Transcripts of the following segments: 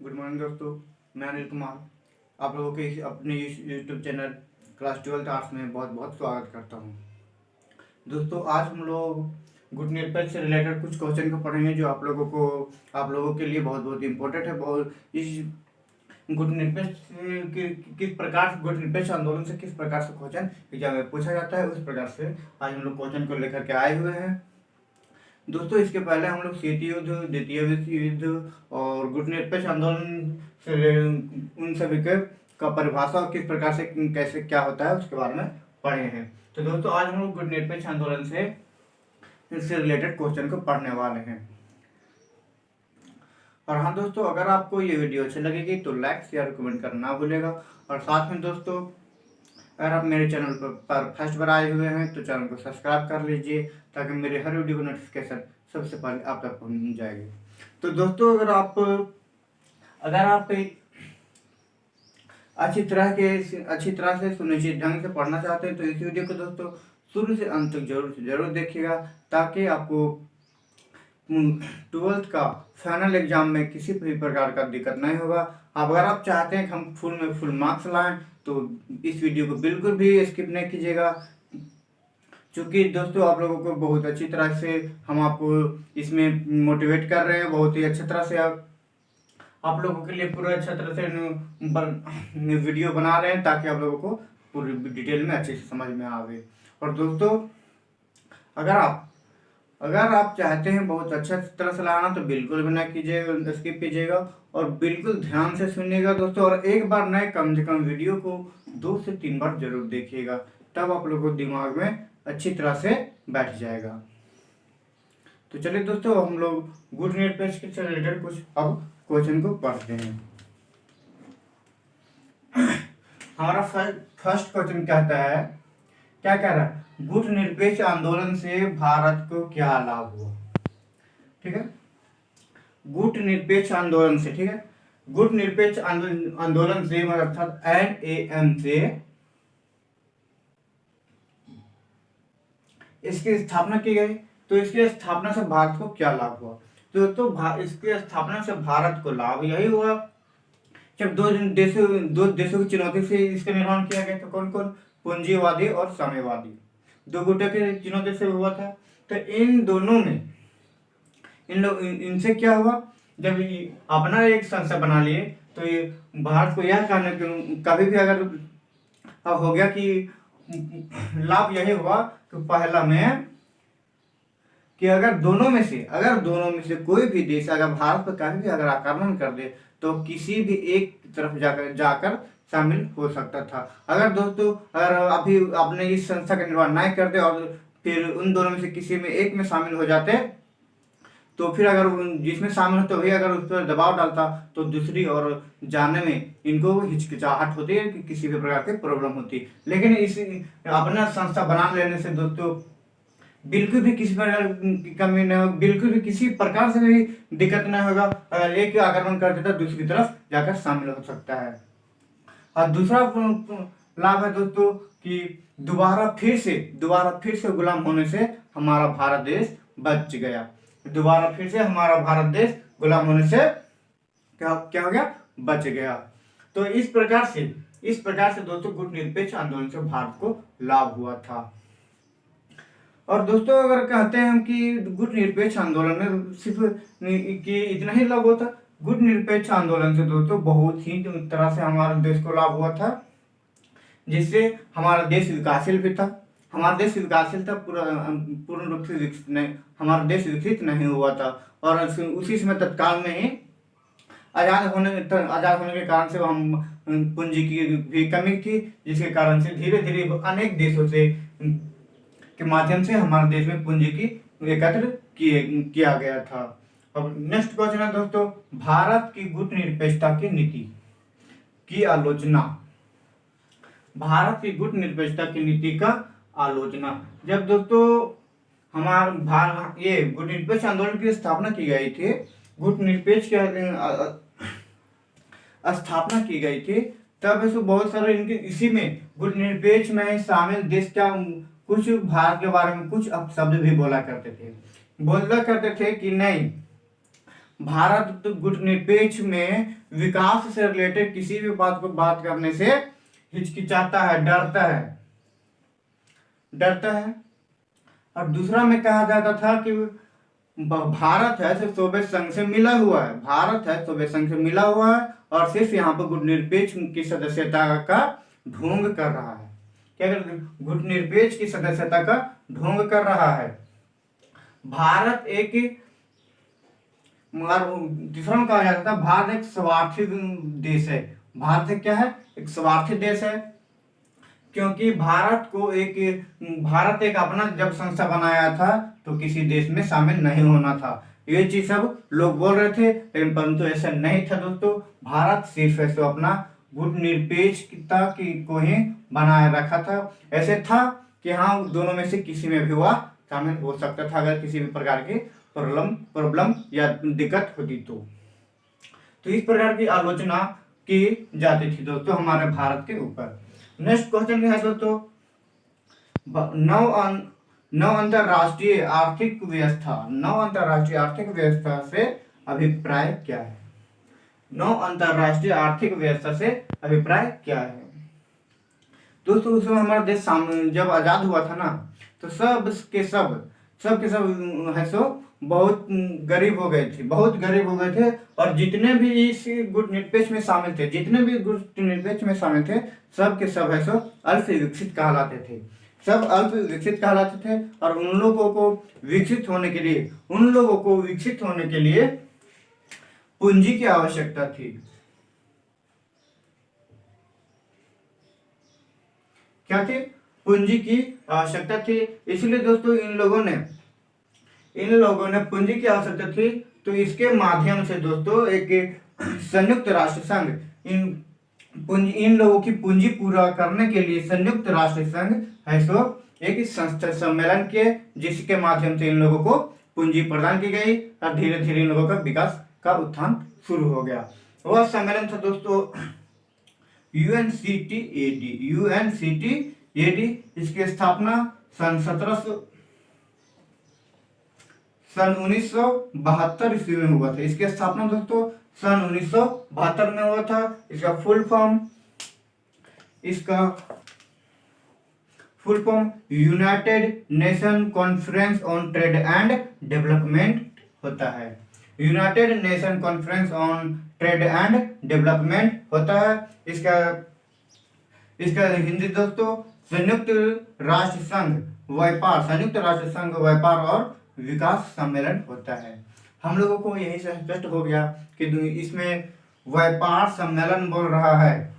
Good morning दोस्तों, मैं अनिल कुमार आप लोगों के अपने YouTube channel class 12th arts में बहुत बहुत स्वागत करता हूं। दोस्तों, आज हम लोग गुड निरपेक्ष से रिलेटेड कुछ क्वेश्चन को पढ़ेंगे जो आप लोगों के लिए बहुत बहुत इम्पोर्टेंट है। बहुत इस गुट निरपेक्ष किस प्रकार से गुट निरपेक्ष आंदोलन से किस प्रकार से क्वेश्चन एग्जाम में पूछा जाता है, उस प्रकार से आज हम लोग क्वेश्चन को लेकर के आए हुए हैं। दोस्तों, इसके पहले हम लोग शीत युद्ध, द्वितीय विश्व युद्ध और गुट निरपेक्ष आंदोलन से उन सभी का परिभाषा और किस प्रकार से कैसे क्या होता है उसके बारे में पढ़े हैं। तो दोस्तों, आज हम लोग गुट निरपेक्ष आंदोलन से रिलेटेड क्वेश्चन को पढ़ने वाले हैं। और हाँ दोस्तों, अगर आपको ये वीडियो अच्छी लगेगी तो लाइक शेयर कमेंट करना ना भूलेगा। और साथ में दोस्तों, अगर आप मेरे चैनल पर फर्स्ट बार आए हुए हैं तो चैनल को सब्सक्राइब कर लीजिए ताकि मेरे हर वीडियो को नोटिफिकेशन सबसे पहले आप तक पहुंच जाएगी। तो दोस्तों, अगर आप अच्छी तरह से सुनिश्चित ढंग से पढ़ना चाहते हैं तो इस वीडियो को दोस्तों शुरू से अंत तक जरूर देखिएगा ताकि आपको 12th का फाइनल एग्जाम में किसी भी प्रकार का दिक्कत नहीं होगा। अगर आप चाहते हैं कि हम फुल मार्क्स लाएं तो इस वीडियो को बिल्कुल भी स्किप नहीं कीजिएगा, क्योंकि दोस्तों आप लोगों को बहुत अच्छी तरह से हम आपको इसमें मोटिवेट कर रहे हैं। बहुत ही अच्छी तरह से आप लोगों के लिए पूरा अच्छा तरह से वीडियो बना रहे हैं ताकि आप लोगों को पूरी डिटेल में अच्छे से समझ में आवे। और दोस्तों, अगर आप चाहते हैं बहुत अच्छा तरह से लाना तो बिल्कुल भी ना कीजिएगा, स्किप कीजिएगा और बिल्कुल ध्यान से सुनिएगा दोस्तों। और एक बार नहीं, कम से कम वीडियो को 2 से 3 बार जरूर देखिएगा, तब आप लोगों को दिमाग में अच्छी तरह से बैठ जाएगा। तो चलिए दोस्तों, हम लोग गुट निरपेक्ष से रिलेटेड कुछ अब क्वेश्चन को पढ़ते हैं। हमारा फर्स्ट क्वेश्चन कहता है, क्या कह रहा है, गुट निरपेक्ष आंदोलन से भारत को क्या लाभ हुआ। ठीक है, गुट निरपेक्ष आंदोलन से, ठीक है, गुट निरपेक्ष आंदोलन से अर्थात NAM से इसकी स्थापना की गई। तो इसकी स्थापना से भारत को क्या लाभ हुआ। तो इसकी स्थापना से भारत को लाभ यही हुआ जब दो देशों की चुनौती से इसका निर्माण किया गया। तो कौन कौन, पूंजीवादी और साम्यवादी, दो गुटों के चुनौती से हुआ था। तो इन दोनों में इनसे क्या हुआ, जब अपना एक संस्था बना लिए तो ये भारत को यह कहना कभी भी अगर हो गया कि लाभ यही हुआ कि पहला में कि अगर दोनों में से कोई भी देश अगर भारत पर कभी भी अगर आक्रमण कर दे तो किसी भी एक तरफ जाकर शामिल हो सकता था। अगर अभी आपने इस संस्था का निर्माण नहीं कर दे और फिर उन दोनों में से किसी में एक में शामिल हो जाते तो फिर अगर जिसमें शामिल होते वही अगर उस पर दबाव डालता तो दूसरी और जाने में इनको हिचकिचाहट होती है कि किसी भी प्रकार की प्रॉब्लम होती। लेकिन इस अपना संस्था बना लेने से दोस्तों बिल्कुल भी किसी प्रकार की कमी नहीं होगी, बिल्कुल भी किसी प्रकार से भी दिक्कत नहीं होगा। अगर एक आक्रमण कर देता दूसरी तरफ जाकर शामिल हो सकता है। और दूसरा लाभ है दोस्तों कि दोबारा फिर से गुलाम होने से हमारा भारत देश बच गया। दोबारा फिर से हमारा भारत देश गुलाम होने से क्या हो गया, बच गया। तो इस प्रकार से दोस्तों गुट निरपेक्ष आंदोलन से भारत को लाभ हुआ था। और दोस्तों, अगर कहते हैं हम कि गुट निरपेक्ष आंदोलन में सिर्फ कि इतना ही लाभ हुआ था, गुट निरपेक्ष आंदोलन से दोस्तों बहुत ही तरह से हमारे देश को लाभ हुआ था, जिससे हमारा देश विकासशील भी था। हमारा देश विकासशील था, पूर्ण रूप से विकसित नहीं, हमारा देश विकसित नहीं हुआ था। और उसी समय तत्काल में ही आजाद होने के कारण से हम पूंजी की भी कमी थी, जिसके कारण से धीरे धीरे अनेक देशों से के माध्यम से हमारे देश में पूंजी की एकत्र किया गया था। अब नेक्स्ट क्वेश्चन है दोस्तों, भारत की गुट निरपेक्षता की नीति की आलोचना। भारत की गुट निरपेक्षता की नीति का आलोचना, जब दोस्तों ये गुट निरपेक्ष आंदोलन की स्थापना की गई थी, गुट निरपेक्ष स्थापना की गई थी, तब बहुत सारे इनके इसी में गुट निरपेक्ष में शामिल देश क्या कुछ भारत के बारे में कुछ शब्द भी बोला करते थे कि नहीं, भारत गुटनिरपेक्ष में विकास से रिलेटेड किसी भी बात को बात करने से हिचकिचाता है, डरता है। और दूसरा में कहा जाता था कि भारत है सिर्फ सोवियत संघ से मिला हुआ है, भारत है सोवियत संघ से मिला हुआ है और सिर्फ यहाँ पर गुटनिरपेक्ष की सदस्यता का ढोंग कर रहा है। क्या गुटनिरपेक्ष की सदस्यता का ढोंग कर रहा है। भारत एक, मगर दूसरा में कहा जाता था भारत एक स्वार्थी देश है। भारत एक क्या है? एक स्वार्थी देश है, क्योंकि भारत एक अपना जब संस्था बनाया था तो किसी देश में शामिल नहीं होना था। ये चीज सब लोग बोल रहे थे, लेकिन परंतु ऐसा नहीं था दोस्तों। भारत सिर्फ ऐसे अपना गुटनिरपेक्षता को ही बनाए रखा था। ऐसे था कि हाँ, दोनों में से किसी में भी हुआ शामिल हो सकता था अगर किसी भी प्रकार की प्रॉब्लम या दिक्कत होती तो इस प्रकार की आलोचना की जाती थी दोस्तों हमारे भारत के ऊपर। नेक्स्ट क्वेश्चन है दोस्तों, नव अंतरराष्ट्रीय आर्थिक व्यवस्था से अभिप्राय क्या है? नव अंतरराष्ट्रीय आर्थिक व्यवस्था से अभिप्राय क्या है? दोस्तों उस समय हमारा देश जब आजाद हुआ था ना, तो सब के सब है सो बहुत गरीब हो गए थे और जितने भी इस गुटनिरपेक्ष में शामिल थे सब के सब है सो अल्प विकसित कहलाते थे। और उन लोगों को विकसित होने के लिए पूंजी की आवश्यकता थी। क्या थी? पूंजी की आवश्यकता थी। इसलिए दोस्तों इन लोगों ने पूंजी की आवश्यकता थी, तो इसके माध्यम से दोस्तों एक संयुक्त राष्ट्र संघ इन लोगों की पूंजी पूरा करने के लिए संयुक्त राष्ट्र संघ है सो एक संस्था सम्मेलन के, जिसके माध्यम से इन लोगों को पूंजी प्रदान की गई और धीरे धीरे इन लोगों का विकास का उत्थान शुरू हो गया। वह सम्मेलन था दोस्तों यूएनसीटीएडी। इसकी स्थापना सन 1972 ईस्वी में हुआ था। इसकी स्थापना दोस्तों सन 1972 में हुआ था। इसका full form United nation conference on trade and development होता है। United nation conference on trade and development होता है। इसका हिंदी दोस्तों संयुक्त राष्ट्र संघ व्यापार और विकास सम्मेलन होता है। हम लोगों को यही से स्पष्ट हो गया कि इसमें व्यापार सम्मेलन बोल रहा है,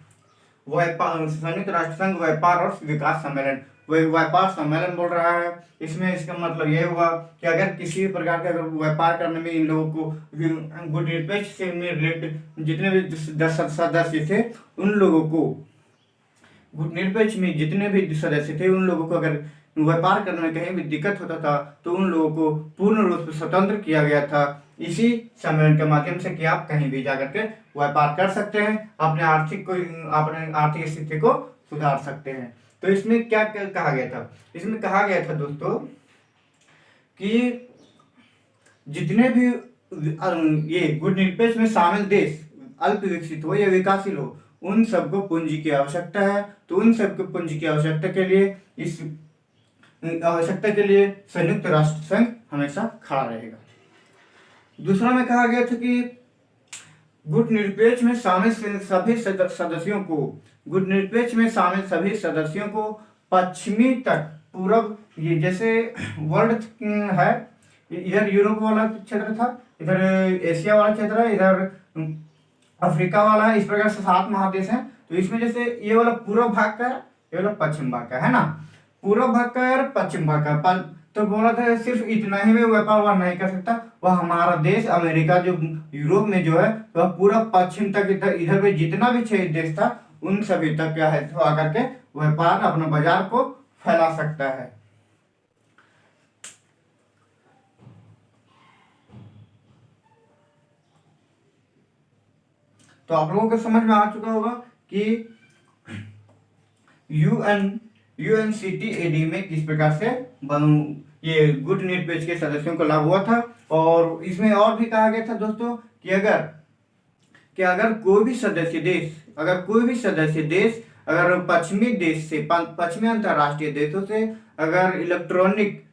संयुक्त राष्ट्र संघ व्यापार और विकास सम्मेलन व्यापार सम्मेलन बोल रहा है। इसमें इसका मतलब यह हुआ कि अगर किसी भी प्रकार का व्यापार करने में इन लोगों को गुटनिरपेक्ष से रिलेटेड जितने भी सदस्य थे उन लोगों को गुटनिरपेक्ष में जितने भी सदस्य थे उन लोगों को अगर व्यापार करने में कहीं भी दिक्कत होता था तो उन लोगों को पूर्ण रूप से स्वतंत्र किया गया था इसी सम्मेलन के माध्यम से कि आप कहीं भी जाकर के व्यापार कर सकते हैं, अपने आर्थिक स्थिति को सुधार सकते हैं। तो इसमें क्या कहा गया था? इसमें कहा गया था दोस्तों कि जितने भी ये गुटनिरपेक्ष में शामिल देश अल्प विकसित हो या विकासशील हो, उन सबको पूंजी की आवश्यकता है। तो उन सबको पूंजी की आवश्यकता के लिए संयुक्त राष्ट्र संघ हमेशा खड़ा रहेगा। दूसरा में कहा गया था कि गुटनिरपेक्ष में शामिल सभी सदस्यों को पश्चिमी तट पूर्व, ये जैसे वर्ल्ड है, इधर यूरोप वाला क्षेत्र था, इधर एशिया वाला क्षेत्र है, इधर अफ्रीका वाला है, इस प्रकार से 7 महादेश हैं। तो इसमें जैसे ये वाला पूर्व भाग का है, ये वाला पश्चिम भाग का है ना, पूर्व भाग का और पश्चिम भाग का। तो बोला था सिर्फ इतना ही में व्यापार नहीं कर सकता, वह हमारा देश अमेरिका जो यूरोप में जो है वह पूरा पश्चिम तक इधर में जितना भी 6 देश था उन सभी तक क्या है तो आकर के व्यापार अपना बाजार को फैला सकता है। तो आप लोगों को समझ में आ चुका होगा कि यूएनसीटीएडी में किस प्रकार से ये गुट निरपेक्ष के सदस्यों को लाभ हुआ था। और इसमें और भी कहा गया था दोस्तों कि अगर कोई भी सदस्य देश अगर पश्चिमी अंतर्राष्ट्रीय देशों से अगर इलेक्ट्रॉनिक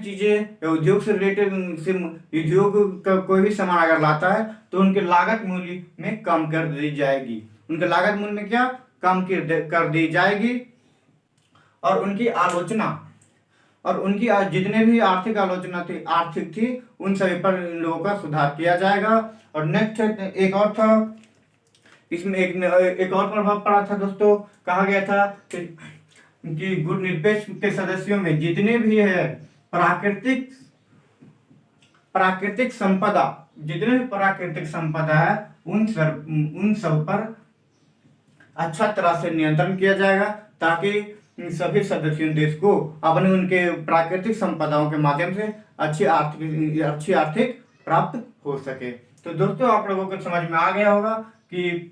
चीजें या उद्योग से रिलेटेड उद्योग का कोई भी सामान अगर लाता है तो उनके लागत मूल्य में कम कर दी जाएगी। उनके लागत मूल्य में क्या कम कर दी जाएगी। और उनकी जितने भी आर्थिक थी उन सभी पर इन लोगों का सुधार किया जाएगा। और नेक्स्ट एक और था, इसमें एक और प्रभाव पड़ा था दोस्तों। कहा गया था कि गुट निरपेक्ष के सदस्यों में जितने भी है प्राकृतिक संपदा है उन सब पर अच्छा तरह से नियंत्रण किया जाएगा, ताकि सभी सदस्यों देश को अपने उनके प्राकृतिक संपदाओं के माध्यम से अच्छी आर्थिक प्राप्त हो सके। तो दोस्तों आप लोगों को समझ में आ गया होगा कि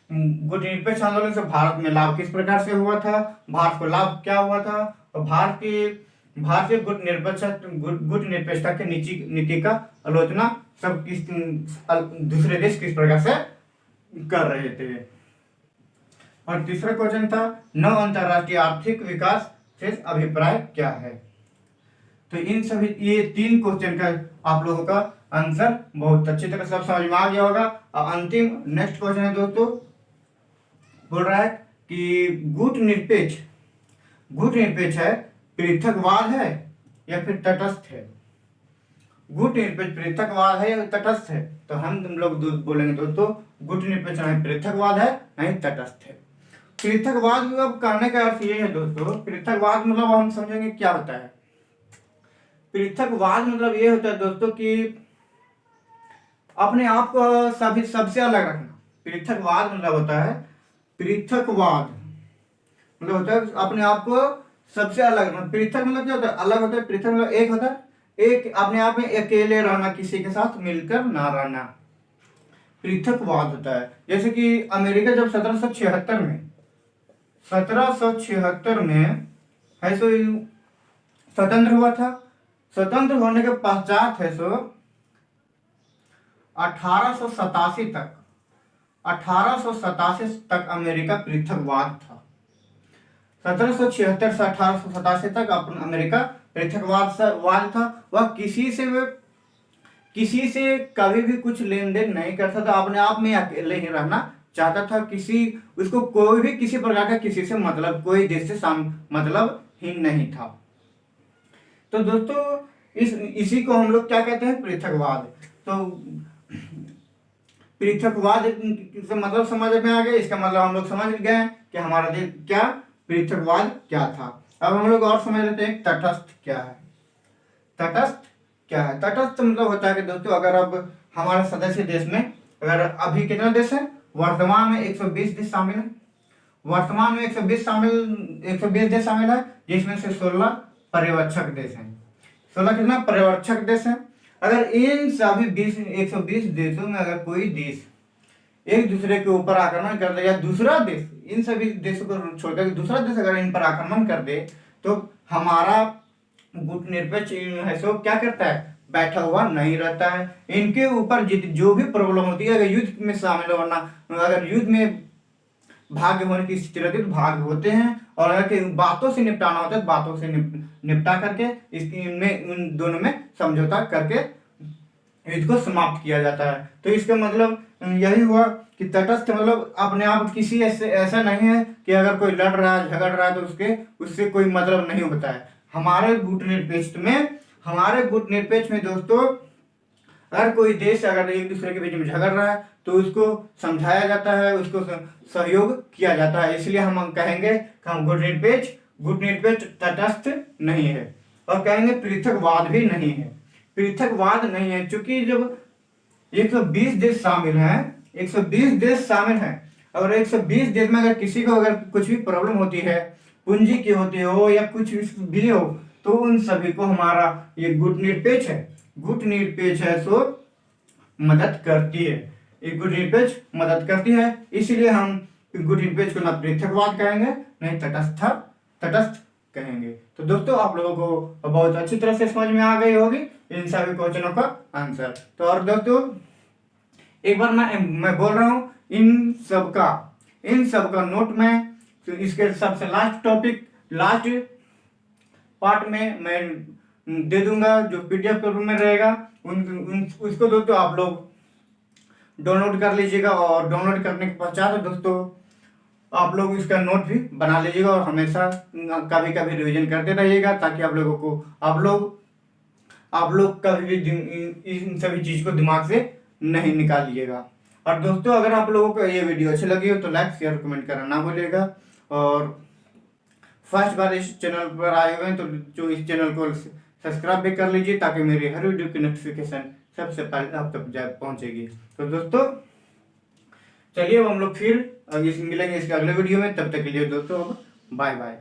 गुट निरपेक्ष आंदोलन से भारत में लाभ किस प्रकार से हुआ था, भारत को लाभ क्या हुआ था, और भारतीय गुट निरपेक्षता की नीति का आलोचना दूसरे देश किस प्रकार से कर रहे थे। और तीसरा क्वेश्चन था नव अंतरराष्ट्रीय आर्थिक विकास से अभिप्राय क्या है। तो इन सभी ये 3 क्वेश्चन का आप लोगों का आंसर बहुत अच्छी तरह सब समझ में आ गया होगा। और अंतिम नेक्स्ट क्वेश्चन है दोस्तों, बोल रहा है कि गुट निरपेक्ष है पृथकवाद है या फिर तटस्थ है। गुट निरपेक्ष पृथकवाद है या तटस्थ है। तो हम लोग बोलेंगे दोस्तों गुट निरपेक्ष नहीं पृथकवाद है नहीं तटस्थ है। पृथकवाद मतलब कहने का अर्थ ये है दोस्तों, पृथकवाद मतलब हम समझेंगे क्या होता है। पृथकवाद मतलब ये होता है दोस्तों कि अपने आप को सबसे अलग रखना। पृथकवाद मतलब होता है अपने आप को सबसे अलग रखना। पृथक मतलब क्या होता है, अलग होता है। पृथक मतलब एक होता है, एक अपने आप में अकेले रहना, किसी के साथ मिलकर ना रहना, पृथकवाद होता है। जैसे कि अमेरिका जब 1776 में है सो स्वतंत्र हुआ था। स्वतंत्र होने के पश्चात है सो 1887 तक अमेरिका पृथकवाद था। 1776 से 1887 तक अमेरिका पृथकवाद था। वह किसी से कभी भी कुछ लेन देन नहीं करता था, अपने आप में अकेले ही रहना चाहता था। उसको कोई भी किसी प्रकार का किसी से मतलब, कोई देश से मतलब ही नहीं था। तो दोस्तों इसी को हम लोग क्या कहते हैं, पृथकवाद। तो पृथकवाद से मतलब समझ में आ गया। इसका मतलब हम लोग समझ गए कि हमारा देश क्या पृथकवाद क्या था। अब हम लोग और समझ लेते हैं तटस्थ क्या है। तटस्थ मतलब होता है कि दोस्तों अगर अब हमारे सदस्य देश में अगर अभी कितना देश है, वर्तमान में 120 देश शामिल है। वर्तमान में 120 देश शामिल है, जिसमें से 16 पर्यवेक्षक देश हैं। 16 कितना पर्यवेक्षक देश हैं। अगर इन सभी 120 देशों में अगर कोई देश एक दूसरे के ऊपर आक्रमण कर दे, या दूसरा देश इन सभी देशों को छोड़कर दूसरा देश अगर इन पर आक्रमण कर दे, तो हमारा गुट निरपेक्ष है सो क्या करता है, बैठा हुआ नहीं रहता है। इनके ऊपर जो भी प्रॉब्लम होती है, अगर युद्ध में शामिल होना, अगर युद्ध में भाग होने की स्थिति रहती है तो भाग होते हैं, और अगर बातों से निपटाना होता है तो बातों से निपटा करके इनमें उन दोनों में समझौता करके युद्ध को समाप्त किया जाता है। तो इसका मतलब यही हुआ कि तटस्थ मतलब अपने आप किसी ऐसा नहीं है कि अगर कोई लड़ रहा है, झगड़ रहा है तो उससे कोई मतलब नहीं होता है। हमारे गुट निरपेक्ष में दोस्तों अगर कोई देश अगर एक दूसरे के बीच में झगड़ रहा है तो उसको समझाया जाता है, उसको सहयोग किया जाता है। इसलिए हम कहेंगे कि हम गुट निरपेक्ष तटस्थ नहीं है, और कहेंगे पृथकवाद भी नहीं है। पृथकवाद नहीं है क्योंकि जब 120 देश शामिल हैं, और 120 देश में अगर किसी को अगर कुछ भी प्रॉब्लम होती है, पूंजी की होती हो या कुछ भी हो, तो उन सभी को हमारा ये गुट निरपेक्ष है सो मदद करती है। ये गुट निरपेक्ष मदद करती है, इसलिए हम गुट निरपेक्ष को ना पृथकवाद कहेंगे नहीं तटस्थ कहेंगे। तो दोस्तों आप लोगों को बहुत अच्छी तरह से समझ में आ गई होगी इन सभी क्वेश्चनों का आंसर। तो और दोस्तों एक बार मैं बोल रहा हूँ इन सब का नोट में, तो इसके सबसे लास्ट टॉपिक लास्ट पार्ट में मैं दे दूंगा, जो पीडीएफ के रूप में रहेगा उसको दोस्तों आप लोग डाउनलोड कर लीजिएगा। और डाउनलोड करने के पश्चात दोस्तों आप लोग इसका नोट भी बना लीजिएगा और हमेशा कभी कभी रिवीजन करते रहिएगा, ताकि आप लोगों को आप लोग कभी भी इन सभी चीज को दिमाग से नहीं निकालिएगा। और दोस्तों अगर आप लोगों को ये वीडियो अच्छी लगी हो तो लाइक शेयर कमेंट करना ना भूलिएगा। और फर्स्ट बार इस चैनल पर आए हुए हैं तो जो इस चैनल को सब्सक्राइब भी कर लीजिए, ताकि मेरी हर वीडियो की नोटिफिकेशन सबसे पहले आप तक पहुंचेगी। तो दोस्तों चलिए अब हम लोग फिर मिलेंगे इसके अगले वीडियो में। तब तक के लिए दोस्तों बाय बाय।